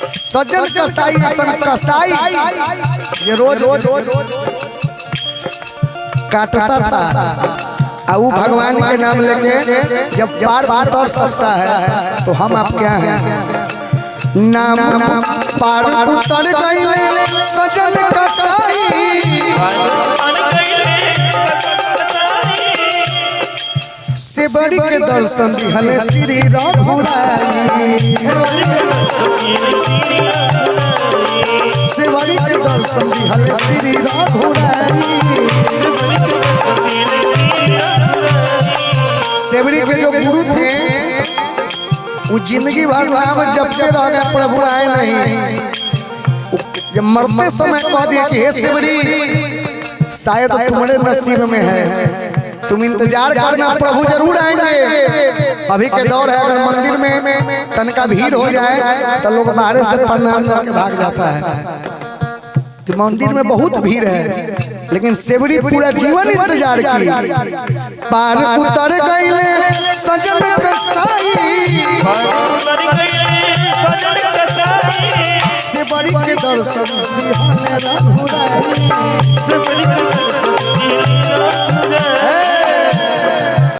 सजन कसाई कसाई ये रोज काटता था वो भगवान के नाम लेके जब बार बार तर सकता है तो हम आप क्या हैं नाम पार उतर गए सजन कसाई से बड़ी के दर्शन दिहले श्री रघुराई से बड़ी के दर्शन दिहले श्री रघुराई सेवरी के जो गुरु थे वो जिंदगी भर नाम जपते रह गए, प्रभु आए नहीं। जब मरते समय कह दिया कि हे सेवरी शायद तुम्हारे नसीब में है, तुम इंतजार करना, प्रभु जरूर आएंगे। अभी के दौर है, अगर मंदिर में तनका भीड़ हो जाए तो लोग बाहर से प्रणाम करके भाग जाता है कि मंदिर में बहुत भीड़ है, लेकिन सेवरी पूरा जीवन इंतजार की। पार उतर गए सजन कसाई से बड़ी के दर्शन दिहले रघुराई